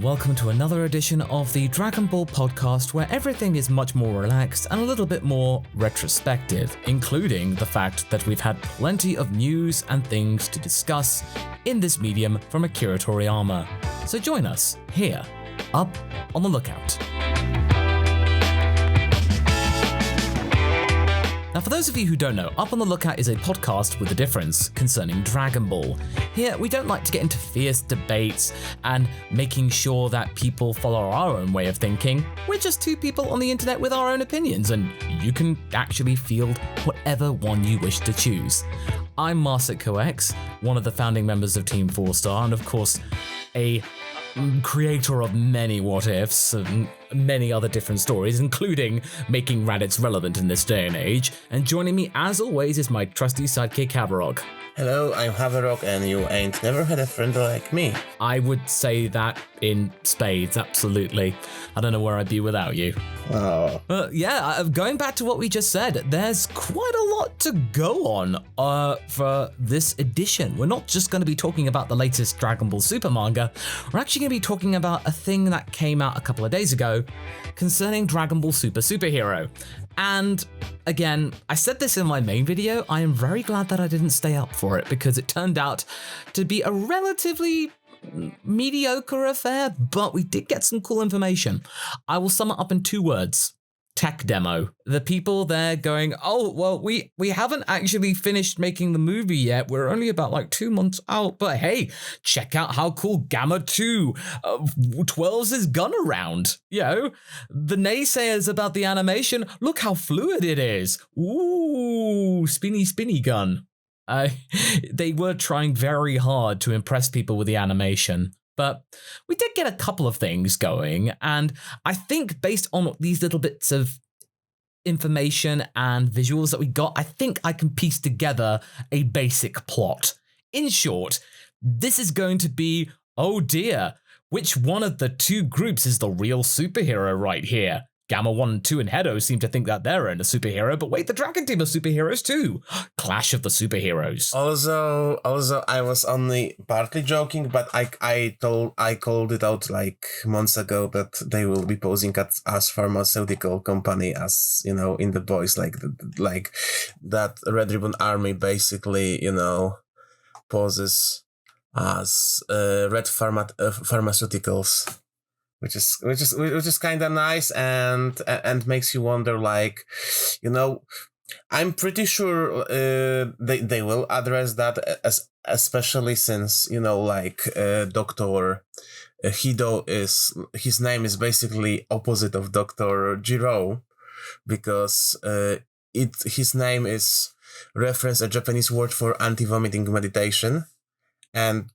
welcome to another edition of the Dragon Ball podcast, where everything is much more relaxed and a little bit more retrospective, including the fact that we've had plenty of news and things to discuss in this medium from Akira Toriyama. So join us here, up on the lookout. Now, for those of you who don't know, Up on the Lookout is a podcast with a difference concerning Dragon Ball. Here, we don't like to get into fierce debates and making sure that people follow our own way of thinking. We're just two people on the internet with our own opinions, and you can actually field whatever one you wish to choose. I'm Goku'S, one of the founding members of Team 4-Star, and of course, a creator of many what-ifs and many other different stories, including making Raditz relevant in this day and age. And joining me, as always, is my trusty sidekick, Bardock. Hello, I'm Haverock, and you ain't never had a friend like me. I would say that in spades, absolutely. I don't know where I'd be without you. Oh. Going back to what we just said, there's quite a lot to go on for this edition. We're not just going to be talking about the latest Dragon Ball Super manga. We're actually going to be talking about a thing that came out a couple of days ago concerning Dragon Ball Super Superhero. And again, I said this in my main video, I am very glad that I didn't stay up for it because it turned out to be a relatively mediocre affair, but we did get some cool information. I will sum it up in 2 words. Tech demo. The people there going, oh, well, we haven't actually finished making the movie yet. We're only about like 2 months out, but hey, check out how cool Gamma 2 12's his gun around. You know, the naysayers about the animation, look how fluid it is. Ooh, spinny gun. They were trying very hard to impress people with the animation. But we did get a couple of things going, and I think based on these little bits of information and visuals that we got, I think I can piece together a basic plot. In short, this is going to be, oh dear, which one of the 2 groups is the real superhero right here? Gamma 1 and 2 and Hedo seem to think that they're a superhero, but wait, the Dragon Team are superheroes too. Clash of the superheroes. Also, I was only partly joking, but I called it out like months ago that they will be posing as pharmaceutical company, as you know, in The Boys, like that Red Ribbon Army basically, you know, poses as red pharmaceuticals. Which is kind of nice and makes you wonder, like, you know, I'm pretty sure they will address that, especially since, you know, like Dr. Hido his name is basically opposite of Dr. Jiro, because his name is reference a Japanese word for anti-vomiting meditation. And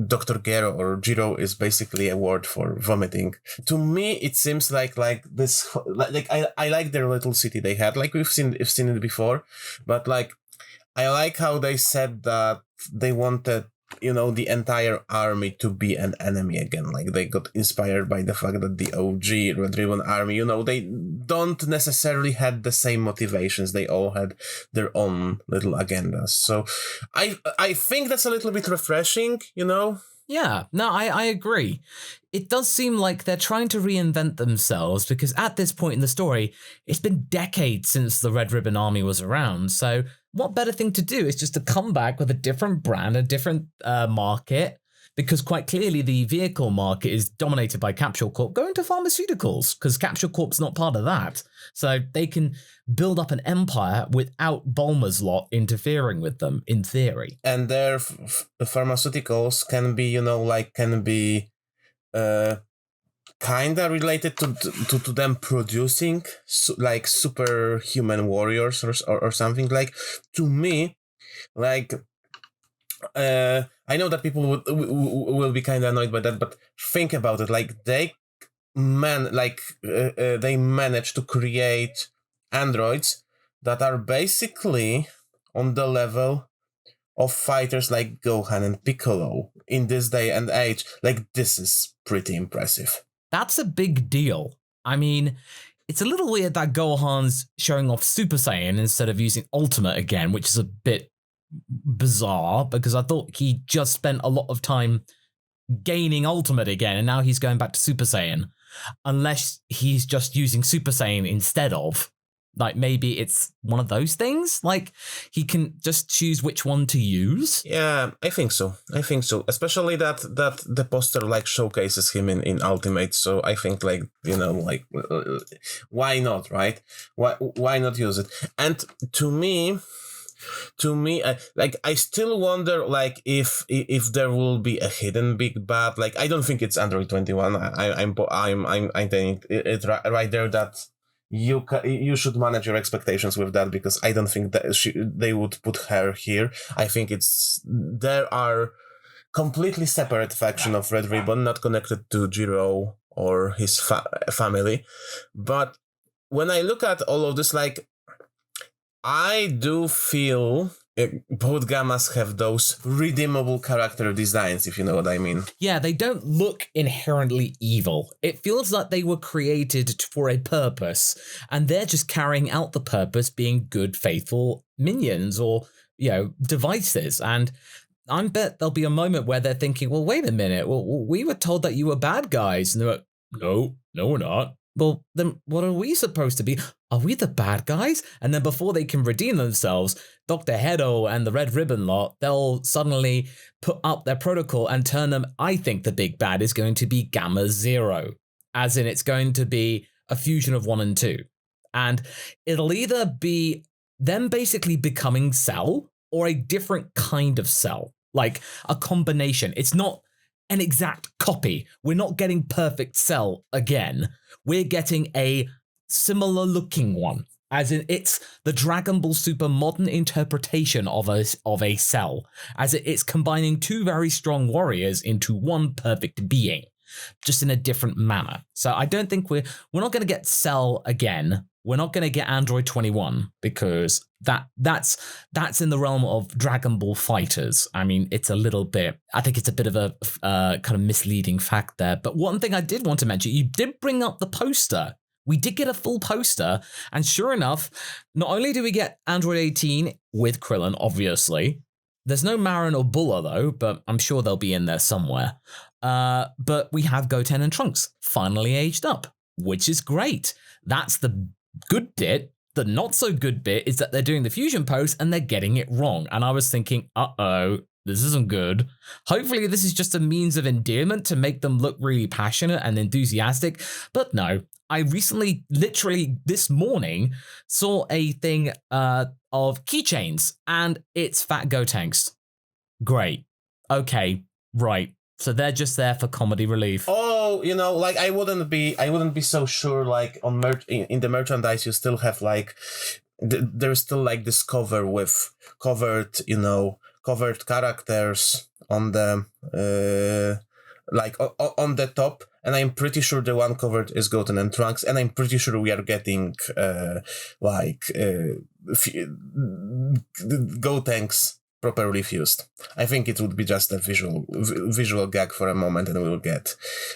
Dr. Gero or Jiro is basically a word for vomiting. To me, it seems like this, like I like their little city they had, like we've seen it before, but like I like how they said that they wanted, you know, the entire army to be an enemy again. Like they got inspired by the fact that the OG Red Ribbon Army, you know, they don't necessarily had the same motivations. They all had their own little agendas. So I think that's a little bit refreshing, you know? Yeah, no, I agree. It does seem like they're trying to reinvent themselves because at this point in the story, it's been decades since the Red Ribbon Army was around. So what better thing to do is just to come back with a different brand, a different market, because quite clearly the vehicle market is dominated by Capsule Corp going to pharmaceuticals because Capsule Corp's not part of that. So they can build up an empire without Bulma's lot interfering with them, in theory. And their pharmaceuticals can be, you know, like can be kind of related to them producing like superhuman warriors or something. Like, to me, like I know that people will be kind of annoyed by that, but think about it. Like they managed to create androids that are basically on the level of fighters like Gohan and Piccolo in this day and age. Like, this is pretty impressive. That's a big deal. I mean, it's a little weird that Gohan's showing off Super Saiyan instead of using Ultimate again, which is a bit bizarre because I thought he just spent a lot of time gaining Ultimate again, and now he's going back to Super Saiyan. Unless he's just using Super Saiyan instead of. Like, maybe it's one of those things? Like, he can just choose which one to use? Yeah, I think so. Especially that the poster, like, showcases him in Ultimate. So I think, like, you know, like, why not, right? Why not use it? And to me, like, I still wonder, like, if there will be a hidden big bad. Like, I don't think it's Android 21. I'm telling it right there that you should manage your expectations with that, because I don't think that they would put her here. I think there are completely separate faction of Red Ribbon, not connected to Jiro or his family. But when I look at all of this, like, I do feel both Gammas have those redeemable character designs, if you know what I mean. Yeah, they don't look inherently evil. It feels like they were created for a purpose, and they're just carrying out the purpose, being good, faithful minions or, you know, devices. And I bet there'll be a moment where they're thinking, well, wait a minute, well, we were told that you were bad guys. And they're like, no, we're not. Well, then what are we supposed to be? Are we the bad guys? And then before they can redeem themselves, Dr. Hedo and the Red Ribbon lot, they'll suddenly put up their protocol and turn them. I think the big bad is going to be Gamma Zero, as in it's going to be a fusion of 1 and 2. And it'll either be them basically becoming Cell or a different kind of Cell, like a combination. It's not an exact copy. We're not getting perfect Cell again. We're getting a similar looking one, as in it's the Dragon Ball Super modern interpretation of a Cell, as it's combining 2 very strong warriors into one perfect being, just in a different manner. So I don't think we're not going to get Cell again. We're not going to get Android 21, because that's in the realm of Dragon Ball Fighters. I mean, I think it's a bit of a kind of misleading fact there. But one thing I did want to mention, you did bring up the poster. We did get a full poster, and sure enough, not only do we get Android 18 with Krillin, obviously, there's no Marin or Bulla though, but I'm sure they'll be in there somewhere. But we have Goten and Trunks finally aged up, which is great. That's the good bit. The not so good bit is that they're doing the fusion pose and they're getting it wrong. And I was thinking, this isn't good. Hopefully this is just a means of endearment to make them look really passionate and enthusiastic. But no, I recently, literally this morning, saw a thing of keychains, and it's Fat Gotenks. Great. Okay, right. So they're just there for comedy relief. Oh, you know, like I wouldn't be so sure. Like on in the merchandise, you still have like there's still like this cover with covered characters on the on the top, and I'm pretty sure the one covered is Goten and Trunks, and I'm pretty sure we are getting Gotenks properly fused. I think it would be just a visual gag for a moment, and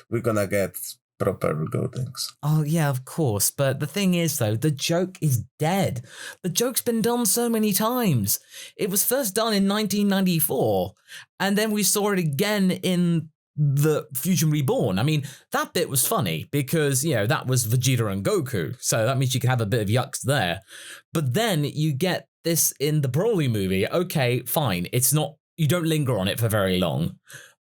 we're gonna get proper Gotenks. Oh yeah, of course. But the thing is though, the joke is dead. The joke's been done so many times. It was first done in 1994, and then we saw it again in the Fusion Reborn. I mean, that bit was funny because, you know, that was Vegeta and Goku, so that means you can have a bit of yucks there. But then you get this in the Broly movie. Okay, fine. It's not, you don't linger on it for very long.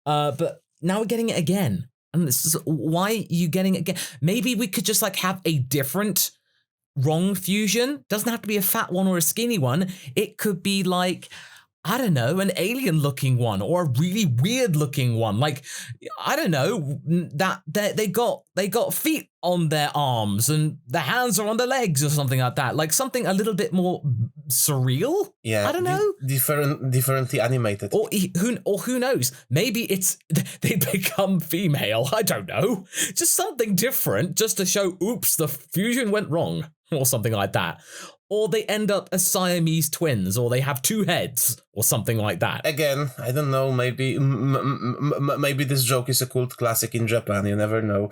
But now we're getting it again. And this is, why are you getting it again? Maybe we could just like have a different wrong fusion. Doesn't have to be a fat one or a skinny one. It could be like, I don't know, an alien looking one or a really weird looking one. Like, I don't know, that they got feet on their arms and the hands are on their legs or something like that. Like something a little bit more surreal. Yeah, I don't know. Differently animated. Or who knows? Maybe it's they become female. I don't know. Just something different, just to show, oops, the fusion went wrong or something like that. Or they end up as Siamese twins, or they have 2 heads, or something like that. Again, I don't know, maybe this joke is a cult classic in Japan, you never know.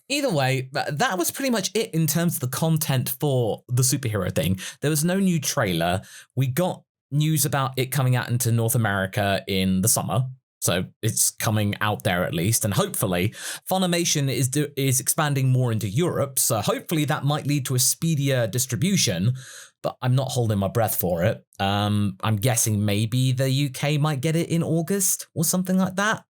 Either way, that was pretty much it in terms of the content for the superhero thing. There was no new trailer. We got news about it coming out into North America in the summer. So it's coming out there at least, and hopefully Funimation is expanding more into Europe, so hopefully that might lead to a speedier distribution, but I'm not holding my breath for it. I'm guessing maybe the UK might get it in August or something like that.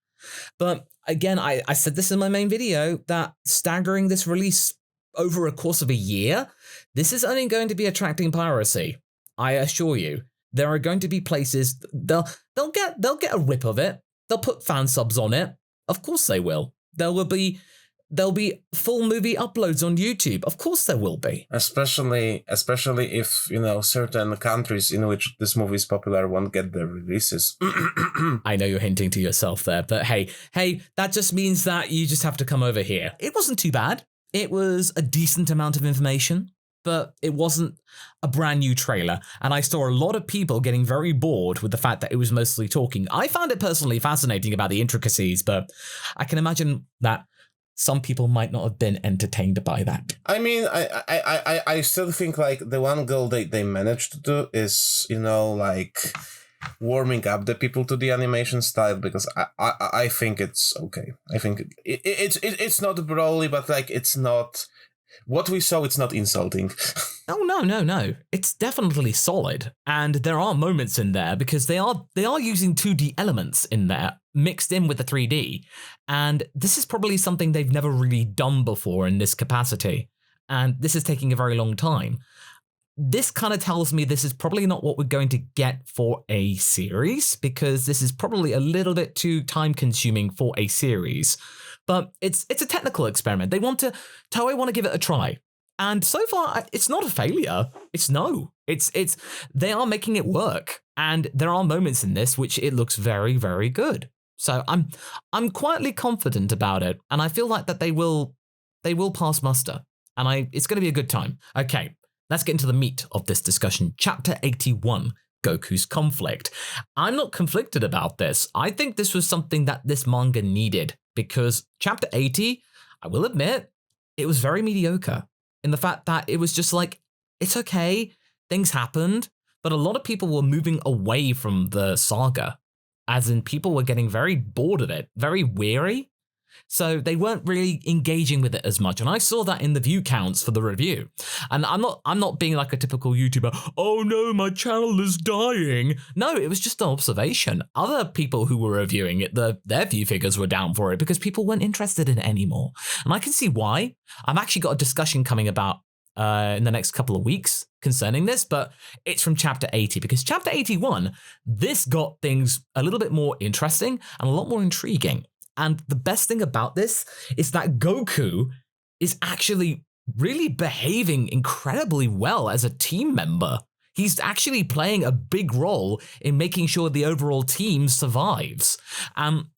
But again, I said this in my main video, that staggering this release over a course of a year, this is only going to be attracting piracy. I assure you, there are going to be places they'll get a rip of it. They'll put fan subs on it. Of course they will. There'll be full movie uploads on YouTube. Of course there will be. Especially if, certain countries in which this movie is popular won't get their releases. I know you're hinting to yourself there, but hey, that just means that you just have to come over here. It wasn't too bad. It was a decent amount of information, but it wasn't a brand new trailer, and I saw a lot of people getting very bored with the fact that it was mostly talking. I found it personally fascinating about the intricacies, but I can imagine that some people might not have been entertained by that. I mean, I still think like the one goal they managed to do is, warming up the people to the animation style, because I think it's okay. I think it's not Broly, but like it's not. What we saw, it's not insulting. Oh, no. It's definitely solid. And there are moments in there because they are using 2D elements in there mixed in with the 3D. And this is probably something they've never really done before in this capacity. And this is taking a very long time. This kind of tells me this is probably not what we're going to get for a series, because this is probably a little bit too time consuming for a series. But it's a technical experiment. Toei want to give it a try. And so far, it's not a failure. They are making it work. And there are moments in this which it looks very, very good. So I'm quietly confident about it. And I feel like that they will pass muster. And it's going to be a good time. Okay, let's get into the meat of this discussion. Chapter 81. Goku's conflict. I'm not conflicted about this. I think this was something that this manga needed, because chapter 80, I will admit, it was very mediocre in the fact that it was just like, it's okay, things happened, but a lot of people were moving away from the saga, as in people were getting very bored of it, very weary. So they weren't really engaging with it as much. And I saw that in the view counts for the review. And I'm not being like a typical YouTuber, oh no, my channel is dying. No, it was just an observation. Other people who were reviewing it, their view figures were down for it because people weren't interested in it anymore. And I can see why. I've actually got a discussion coming about in the next couple of weeks concerning this, but it's from chapter 80, because chapter 81, this got things a little bit more interesting and a lot more intriguing. And the best thing about this is that Goku is actually really behaving incredibly well as a team member. He's actually playing a big role in making sure the overall team survives.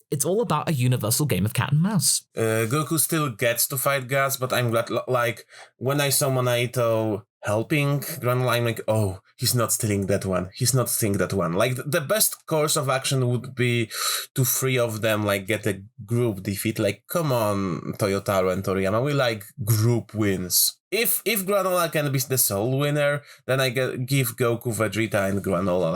It's all about a universal game of cat and mouse. Goku still gets to fight gods, but I'm glad, like, when I saw Monaito helping Granolah, I'm like, oh, he's not stealing that one. He's not stealing that one. Like, the best course of action would be to three of them, like, get a group defeat. Like, come on, Toyotaro and Toriyama, we like group wins. If Granolah can be the sole winner, then I give Goku, Vegeta, and Granolah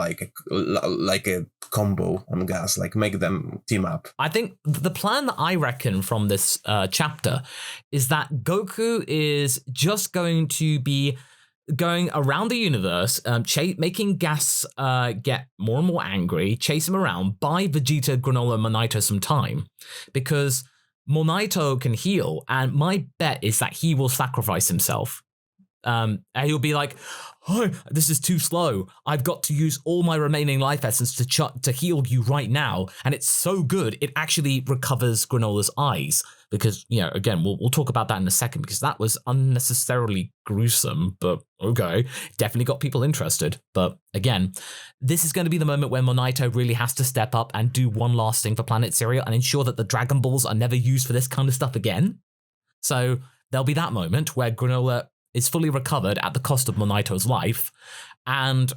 like a combo on gas, like make them team up. I think the plan that I reckon from this chapter is that Goku is just going to be going around the universe, making Gas get more and more angry, chase him around, buy Vegeta, Granolah, Monaito some time, because Monaito can heal, and my bet is that he will sacrifice himself. And he'll be like, oh, this is too slow. I've got to use all my remaining life essence to heal you right now. And it's so good, it actually recovers Granolah's eyes. Because, you know, again, we'll talk about that in a second, because that was unnecessarily gruesome, but okay, definitely got people interested. But again, this is going to be the moment where Monaito really has to step up and do one last thing for Planet Cereal and ensure that the Dragon Balls are never used for this kind of stuff again. So there'll be that moment where Granolah is fully recovered at the cost of Monaito's life, and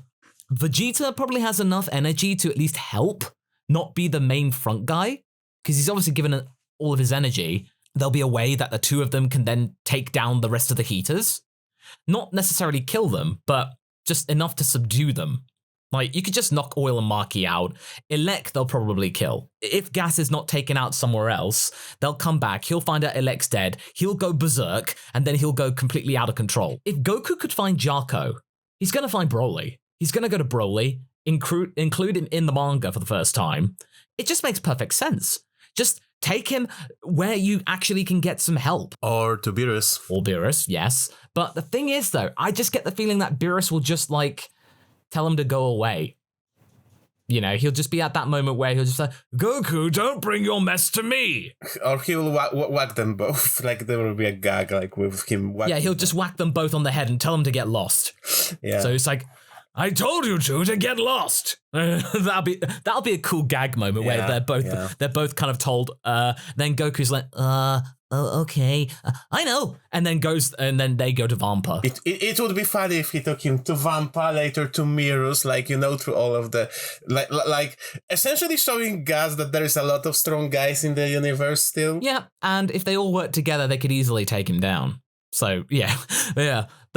Vegeta probably has enough energy to at least help, not be the main front guy, because he's obviously given all of his energy. There'll be a way that the two of them can then take down the rest of the Heaters. Not necessarily kill them, but just enough to subdue them. Like, you could just knock Oil and Maki out. Elec, they'll probably kill. If Gas is not taken out somewhere else, they'll come back. He'll find out Elec's dead. He'll go berserk, and then he'll go completely out of control. If Goku could find Jaco, he's going to find Broly. He's going to go to Broly, include him in the manga for the first time. It just makes perfect sense. Just take him where you actually can get some help. Or to Beerus. Or Beerus, yes. But the thing is, though, I just get the feeling that Beerus will just, like, tell him to go away. You know, he'll just be at that moment where he'll just say, Goku, don't bring your mess to me. Or he will whack them both. Like, there will be a gag, like, with him whacking. Yeah, he'll just whack them both on the head and tell them to get lost. Yeah. So it's like, I told you to get lost. that'll be a cool gag moment where they're both kind of told. Then Goku's like, oh, okay, I know, and then they go to Vampa. It would be funny if he took him to Vampa, later to Mirus, like, you know, through all of the like essentially showing Gas that there is a lot of strong guys in the universe still. Yeah, and if they all work together, they could easily take him down. So yeah.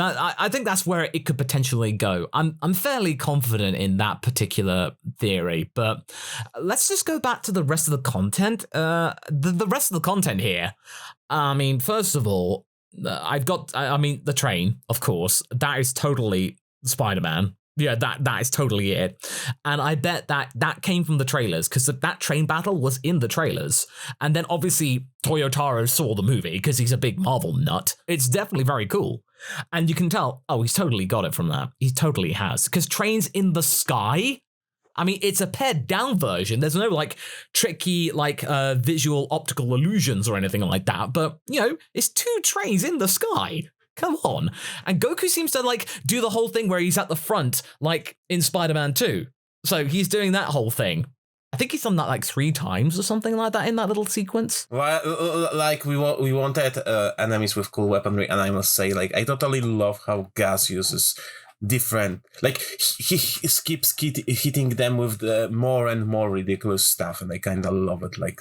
I think that's where it could potentially go. I'm fairly confident in that particular theory, but let's just go back to the rest of the content. The rest of the content here. I mean, first of all, the train, of course, that is totally Spider-Man. Yeah, that is totally it. And I bet that came from the trailers, because that train battle was in the trailers. And then obviously Toyotaro saw the movie because he's a big Marvel nut. It's definitely very cool. And you can tell, he's totally got it from that. He totally has. Because trains in the sky, I mean, it's a pared down version. There's no like tricky like visual optical illusions or anything like that. But, you know, it's two trains in the sky. Come on. And Goku seems to like do the whole thing where he's at the front, like in Spider-Man 2. So he's doing that whole thing. I think he's done that like 3 times or something like that in that little sequence. Well, like we wanted enemies with cool weaponry, and I must say, like, I totally love how Gas uses different, like he keeps hitting them with the more and more ridiculous stuff, and I kind of love it. Like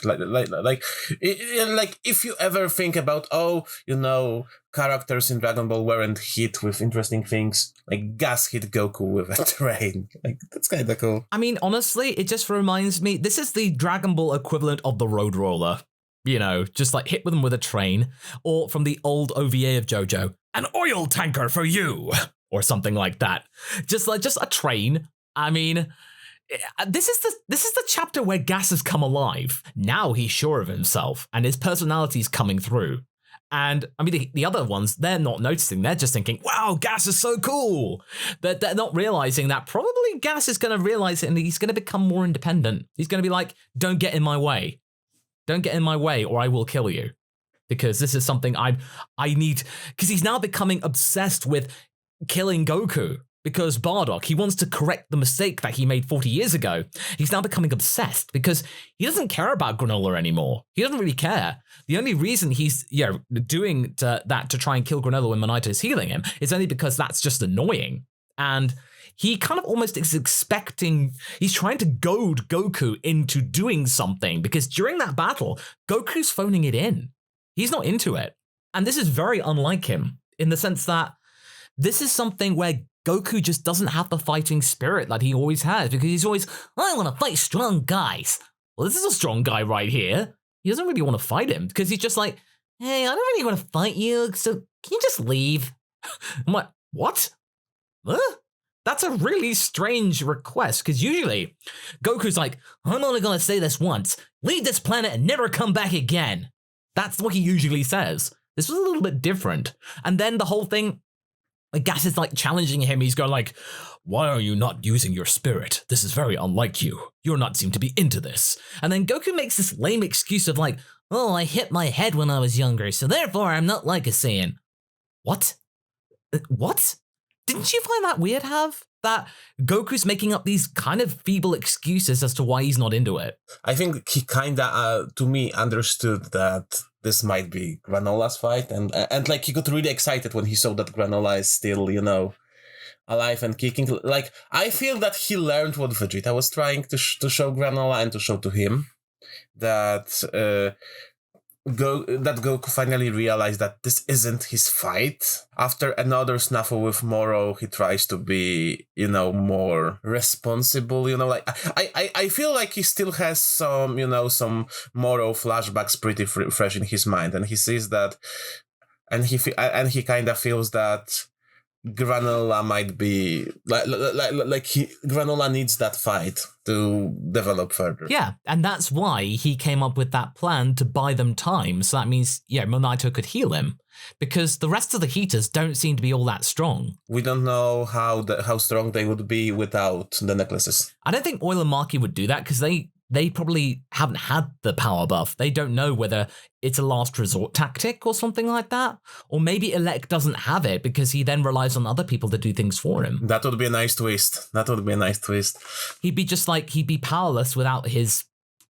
if you ever think about, you know, characters in Dragon Ball weren't hit with interesting things, like Gas hit Goku with a train. Like, that's kind of cool. I mean, honestly, it just reminds me, this is the Dragon Ball equivalent of the Road Roller. You know, just like hit them with a train, or from the old OVA of JoJo, an oil tanker for you. Or something like that. Just a train. I mean, this is the chapter where Gas has come alive. Now he's sure of himself, and his personality's coming through. And I mean, the other ones, they're not noticing. They're just thinking, wow, Gas is so cool. They're not realizing that probably Gas is going to realize it, and he's going to become more independent. He's going to be like, don't get in my way. Don't get in my way, or I will kill you. Because this is something I need. Because he's now becoming obsessed with killing Goku, because Bardock, he wants to correct the mistake that he made 40 years ago. He's now becoming obsessed because he doesn't care about Granolah anymore. He doesn't really care. The only reason he's doing that to try and kill Granolah when Monaito is healing him is only because that's just annoying. And he kind of almost is expecting, he's trying to goad Goku into doing something, because during that battle, Goku's phoning it in. He's not into it. And this is very unlike him in the sense that this is something where Goku just doesn't have the fighting spirit that he always has, because he's always, I want to fight strong guys. Well, this is a strong guy right here. He doesn't really want to fight him, because he's just like, hey, I don't really want to fight you, so can you just leave? I'm like, what? Huh? That's a really strange request, because usually Goku's like, I'm only going to say this once. Leave this planet and never come back again. That's what he usually says. This was a little bit different. And then the whole thing, Gas is like challenging him. He's going like, why are you not using your spirit? This is very unlike you. You're not seem to be into this. And then Goku makes this lame excuse of like, oh, I hit my head when I was younger, so therefore I'm not like a Saiyan. What? What? Didn't you find that weird, Hav? That Goku's making up these kind of feeble excuses as to why he's not into it? I think he kinda, to me, understood that this might be Granolah's fight, and like he got really excited when he saw that Granolah is still, you know, alive and kicking. Like, I feel that he learned what Vegeta was trying to show Granolah and to show to him, that that Goku finally realized that this isn't his fight. After another snafu with Moro, he tries to be, more responsible. Like I feel like he still has some Moro flashbacks pretty fresh in his mind, and he sees that, and he kind of feels that Granolah might be Granolah needs that fight to develop further. Yeah, and that's why he came up with that plan to buy them time. So that means, Monaito could heal him, because the rest of the heaters don't seem to be all that strong. We don't know how strong they would be without the necklaces. I don't think Oil and Marky would do that, because they probably haven't had the power buff. They don't know whether it's a last resort tactic or something like that. Or maybe Elec doesn't have it because he then relies on other people to do things for him. That would be a nice twist. He'd be powerless without his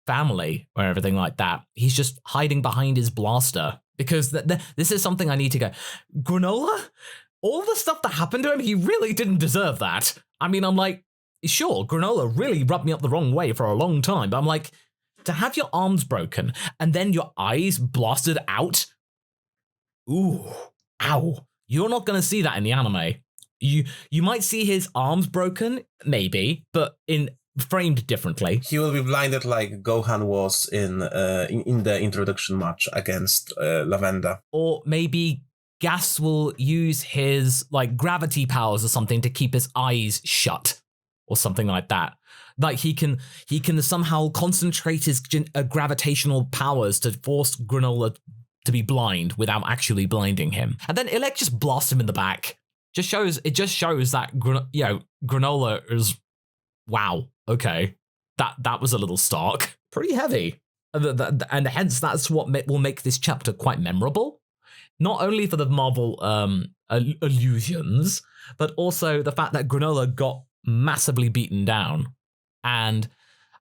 family or everything like that. He's just hiding behind his blaster. Because this is something I need to go, Granolah? All the stuff that happened to him, he really didn't deserve that. I mean, I'm like, sure, Granolah really rubbed me up the wrong way for a long time, but I'm like, to have your arms broken and then your eyes blasted out? Ooh, ow. You're not going to see that in the anime. You might see his arms broken, maybe, but framed differently. He will be blinded like Gohan was in the introduction match against Lavenda. Or maybe Gas will use his gravity powers or something to keep his eyes shut. Or something like that. Like he can somehow concentrate his gravitational powers to force Granolah to be blind without actually blinding him. And then Elec just blasts him in the back. It just shows that Granolah is, wow, okay. That was a little stark. Pretty heavy. And hence that's what will make this chapter quite memorable. Not only for the Marvel allusions, but also the fact that Granolah got massively beaten down. And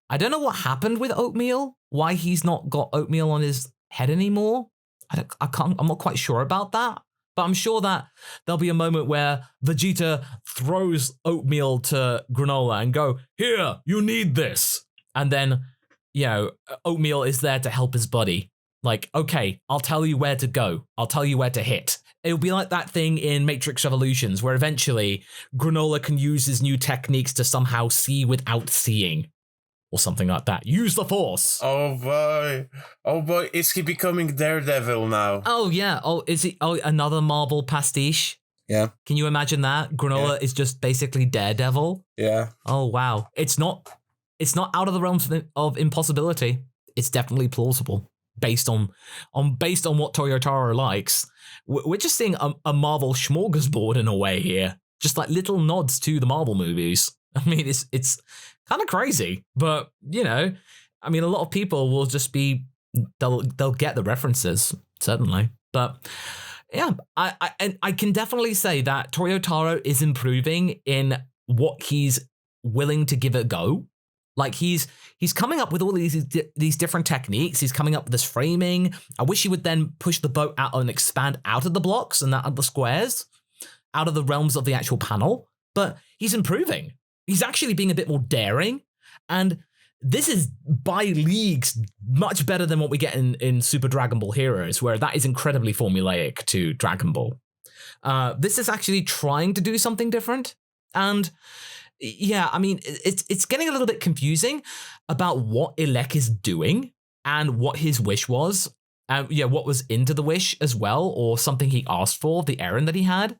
I don't know what happened with Oatmeal, why he's not got Oatmeal on his head anymore. I'm not quite sure about that, but I'm sure that there'll be a moment where Vegeta throws Oatmeal to Granolah and go, here, you need this. And then, Oatmeal is there to help his buddy. Like, okay, I'll tell you where to go. I'll tell you where to hit. It'll be like that thing in Matrix Revolutions where eventually Granolah can use his new techniques to somehow see without seeing. Or something like that. Use the Force. Oh boy, is he becoming Daredevil now? Oh yeah, is he? Oh, another Marvel pastiche? Yeah. Can you imagine that? Granolah is just basically Daredevil? Yeah. Oh wow. It's not out of the realms of impossibility. It's definitely plausible. Based on what Toyotaro likes. We're just seeing a Marvel smorgasbord in a way here. Just like little nods to the Marvel movies. I mean, it's kind of crazy, but a lot of people will just they'll get the references, certainly. But yeah, I can definitely say that Toyotaro is improving in what he's willing to give it a go. Like he's coming up with all these different techniques. He's coming up with this framing. I wish he would then push the boat out and expand out of the blocks and out of the squares, out of the realms of the actual panel. But he's improving. He's actually being a bit more daring. And this is by leagues much better than what we get in Super Dragon Ball Heroes, where that is incredibly formulaic to Dragon Ball. This is actually trying to do something different. And yeah, I mean, it's getting a little bit confusing about what Elec is doing and what his wish was. What was into the wish as well, or something he asked for, the errand that he had.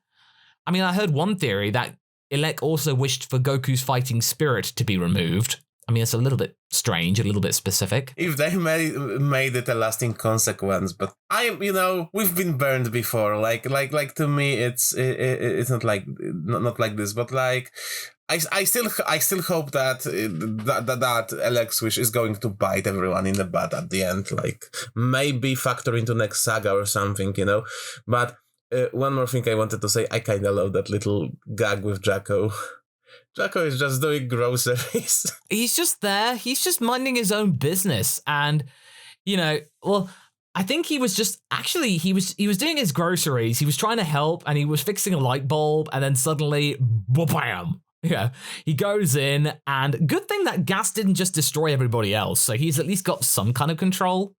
I mean, I heard one theory that Elec also wished for Goku's fighting spirit to be removed. I mean, it's a little bit strange, a little bit specific. If they made it a lasting consequence, but we've been burned before. Like to me, it's not like this, but like. I still hope that Elec's wish is going to bite everyone in the butt at the end, like maybe factor into next saga or something, But one more thing I wanted to say, I kind of love that little gag with Jacko. Jacko is just doing groceries. He's just there. He's just minding his own business, and I think he was just he was doing his groceries. He was trying to help, and he was fixing a light bulb, and then suddenly, bam. Yeah, he goes in, and good thing that Gas didn't just destroy everybody else, so he's at least got some kind of control.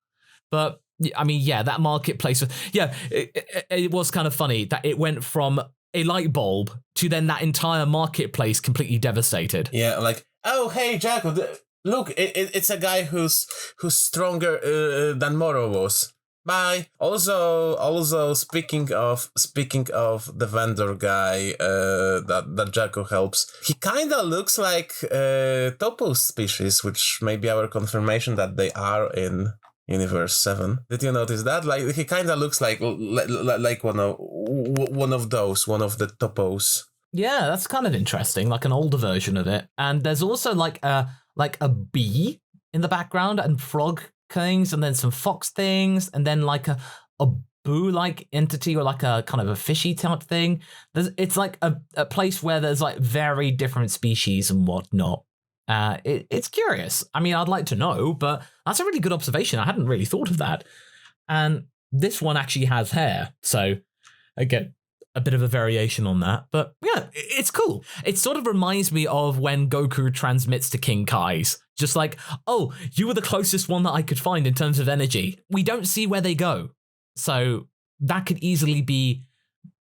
But I mean, yeah, that marketplace. Yeah, it was kind of funny that it went from a light bulb to then that entire marketplace completely devastated. Yeah, like, oh, hey, Jacko, look, it's a guy who's stronger than Moro was. Bye. Also, speaking of the vendor guy that Jacko helps, he kind of looks like Topo's species, which may be our confirmation that they are in Universe 7. Did you notice that? Like, he kind of looks like one of the Topos. Yeah, that's kind of interesting, like an older version of it. And there's also like a bee in the background and frog things, and then some fox things, and then like a boo-like entity, or like a kind of a fishy type thing. It's like a place where there's like very different species and whatnot. It's curious. I mean, I'd like to know, but that's a really good observation. I hadn't really thought of that. And this one actually has hair, so again, a bit of a variation on that. But yeah, it's cool. It sort of reminds me of when Goku transmits to King Kai's. Just like, oh, you were the closest one that I could find in terms of energy. We don't see where they go. So that could easily be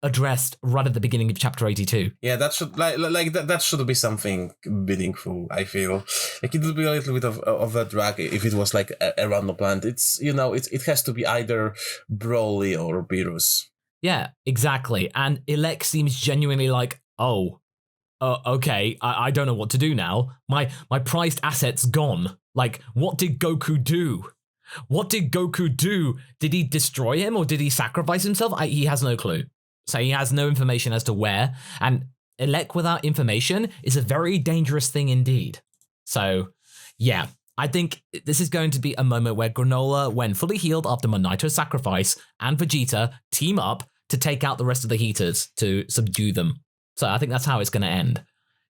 addressed right at the beginning of chapter 82. Yeah, that should that should be something meaningful, I feel. Like, it would be a little bit of a drag if it was like a random plant. It's, it has to be either Broly or Beerus. Yeah, exactly. And Elec seems genuinely like, oh, okay, I don't know what to do now. My prized asset's gone. Like, what did Goku do? What did Goku do? Did he destroy him or did he sacrifice himself? He has no clue. So he has no information as to where. And Elec without information is a very dangerous thing indeed. So, yeah, I think this is going to be a moment where Granolah, when fully healed after Monaito's sacrifice, and Vegeta team up to take out the rest of the Heaters to subdue them. So I think that's how it's going to end.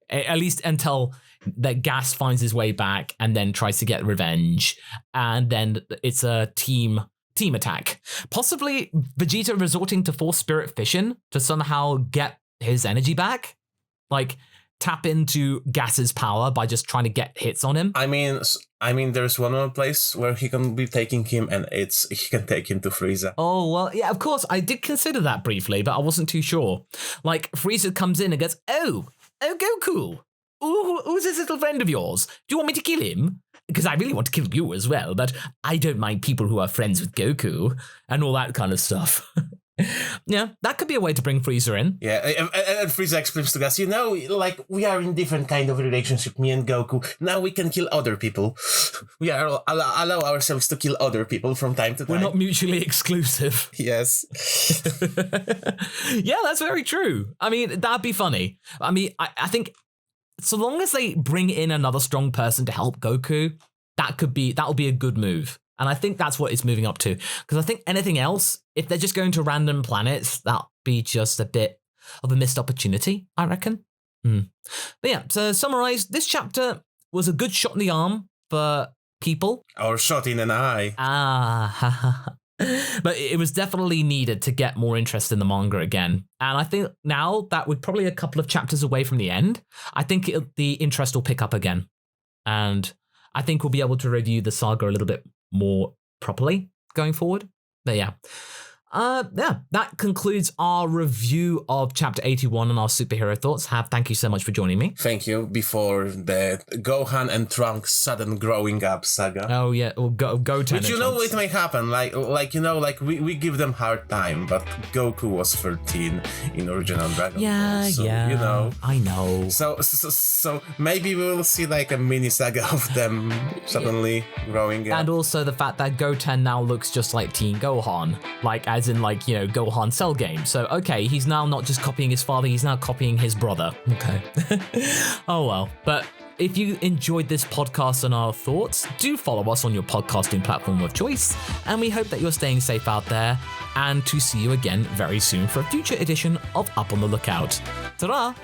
At least until that Gas finds his way back and then tries to get revenge. And then it's a team attack. Possibly Vegeta resorting to Force Spirit Fission to somehow get his energy back. Like, tap into Gas's power by just trying to get hits on him. I mean, there's one more place where he can be taking him, and he can take him to Frieza. Oh, well, yeah, of course, I did consider that briefly, but I wasn't too sure. Like, Frieza comes in and goes, oh, Goku, who's this little friend of yours? Do you want me to kill him? Because I really want to kill you as well, but I don't mind people who are friends with Goku, and all that kind of stuff. Yeah, that could be a way to bring Frieza in. Yeah, and Frieza explains to Gas, like, we are in different kind of relationship, me and Goku. Now we can kill other people. We are allow ourselves to kill other people from time to time. We're not mutually exclusive. Yes. Yeah, that's very true. I mean, that'd be funny. I mean, I think so long as they bring in another strong person to help Goku, that'll be a good move. And I think that's what it's moving up to. Because I think anything else, if they're just going to random planets, that'll be just a bit of a missed opportunity, I reckon. But yeah, to summarize, this chapter was a good shot in the arm for people. Or shot in an eye. But it was definitely needed to get more interest in the manga again. And I think now that we're probably a couple of chapters away from the end, I think the interest will pick up again. And I think we'll be able to review the saga a little bit more properly going forward. But yeah. That concludes our review of Chapter 81 and our superhero thoughts. Thank you so much for joining me. Thank you. Before the Gohan and Trunks sudden growing up saga. Oh yeah, or Goten. Which it may happen. We give them hard time, but Goku was 13 in original Dragon Ball. So, yeah. I know. So maybe we'll see like a mini saga of them suddenly growing up. And also the fact that Goten now looks just like Teen Gohan, as in Gohan Cell game. So okay, he's now not just copying his father, he's now copying his brother. Okay. Oh well. But if you enjoyed this podcast and our thoughts, do follow us on your podcasting platform of choice, and we hope that you're staying safe out there, and to see you again very soon for a future edition of Up on the Lookout. Ta-ra!